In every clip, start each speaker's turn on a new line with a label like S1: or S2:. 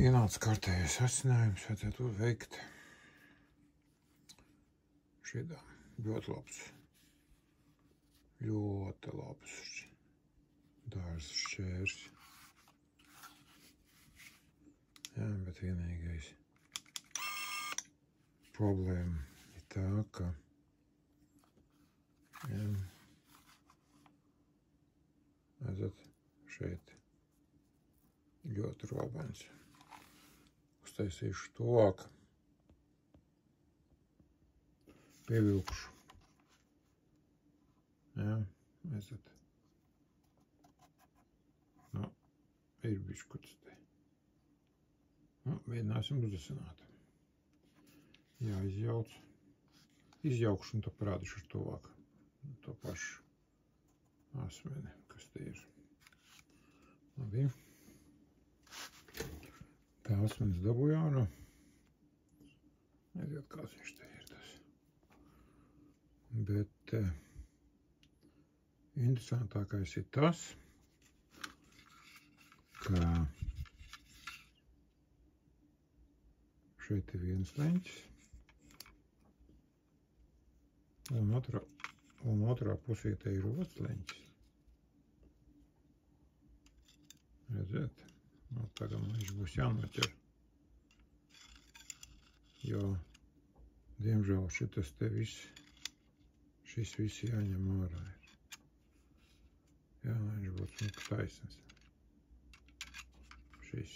S1: Ienāca kārtējais asinājums, vajadzētu veikt šitā ļoti labs dārza šķērs. Jā, bet vienīgais problēma ir tā, ka redzat, šeit ļoti robens. Uztaisīšu tuvāk, pievilkšu. Jā, redzat. Nu, ir biškuts te. Nu, mēģināsim uzdesināt. Jā, izjaukšu un to parādīšu ar tuvāk. To pašu asmeni, kas te ir. Labi. Tā asmenis dabūja ārā. Neziet, kāds viņš te ir tas. Bet interesantākais ir tas, ka šeit ir viens leņķis un otrā pusītē ir otrs leņķis. Redziet? Nu, tagad viņš būs jānoķer, jo, diemžēl, šis viss jāņem ārā ir. Jā, viņš būtu smuks taisnes. Šis.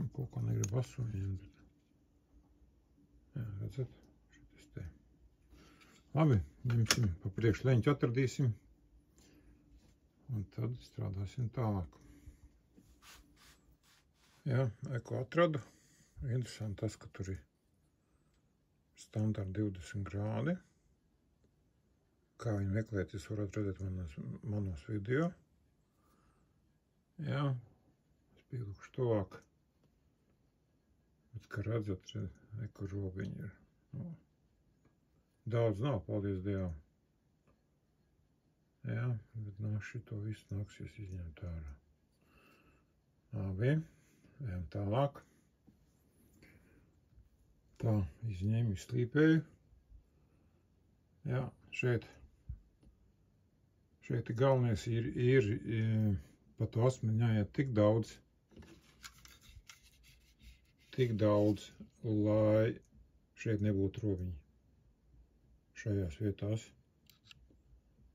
S1: Nu, kaut kā negrib asoņiem, bet. Jā, redzat, šis te. Labi, ņemsim pa priekš leņķi atradīsim, un tad strādāsim tālāk. Jā, ko atradu. Interesanti tas, ka tur ir standarti 20 grādi. Kā viņu meklēt, jūs varat redzēt manos video. Jā, es pielikšu tuvāk. Bet, kā redzat, kur robiņi ir. Nu, daudz nav, paldies Dievam. Jā, bet šito visu nāksies izņemt ārā. Labi. Ejam tālāk. Tā, izņēmu, izslīpēju. Jā, šeit galvenais ir pa to asmeni jāiet tik daudz, lai šeit nebūtu robiņi. Šajās vietās.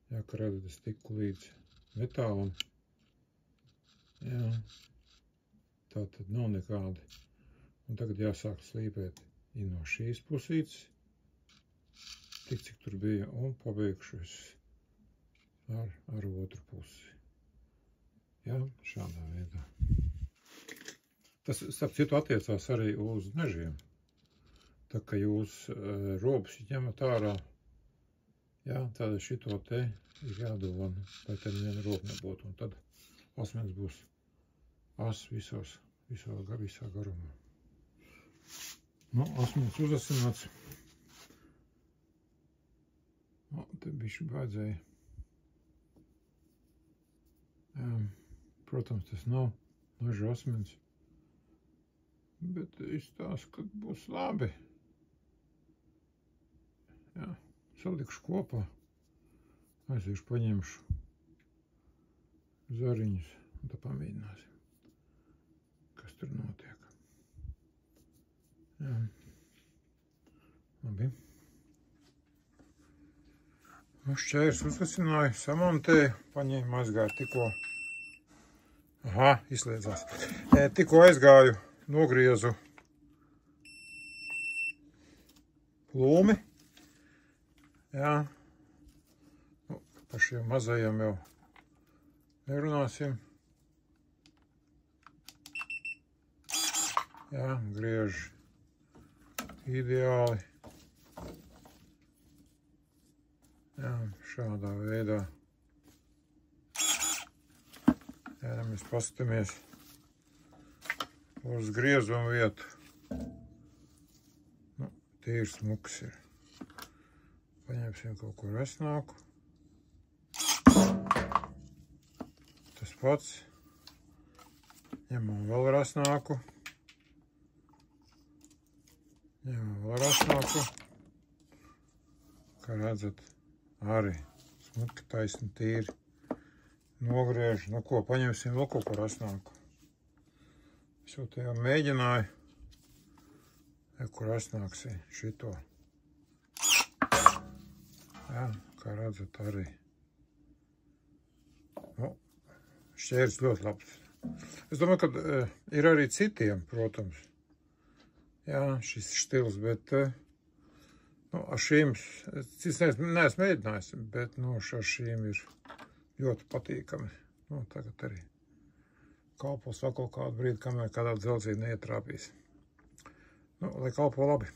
S1: Jā, kā redzat, es tiku līdz metālam. Jā. Tā tad nav nekādi. Un tagad jāsāk slīpēt no šīs pusītes, tik cik tur bija, un pabeigšu es ar otru pusi. Jā, šādā veidā. Tas, starp citu, attiecās arī uz mežiem. Tā kā jūs robus ņemat ārā, jā, tad šito te ir jādolana, lai te neviena roba nebūtu, un tad asmens būs as visā garumā. Nu, asmens uzasināts. Nu, te bišķi baidzēja. Protams, tas nav meža asmens. Bet izstāsta, ka būs labi. Jā, salikšu kopā. Aiziešu, paņemšu zariņus un tā pamēģināsim. Kas tur notiek. Jā. Labi. Šķērs uzgasināju, samontēju, paņēmu, aizgāju tikko. Aha, izslēdzās. Tikko aizgāju, nogriezu plūmi. Jā. Nu, par šiem mazajiem jau nerunāsim. Jā, griež ideāli. Jā, šādā veidā. Jā, mēs paskatāmies uz griezumu vietu. Nu, tīri smuks ir. Paņemsim kaut ko resnāku. Tas pats. Ņemam vēl resnāku. Jā, vēl rasnāku. Kā redzat, arī smutki taisni tīri nogriež. Nu ko, paņemsim vēl kaut ko rasnāku. Es jau te jau mēģināju. Kur rasnāks šito. Jā, kā redzat arī. Nu, šķērs ļoti labs. Es domāju, ka ir arī citiem, protams. Jā, šis stils, bet nu, ar šīm, es neesmu mēģinājis, bet nu, ar šīm ir ļoti patīkami. Nu, tagad arī kalpos vēl kaut kādu brīdi, kamēr kādā dzelzī neietrāpīs. Nu, lai kalpo labi.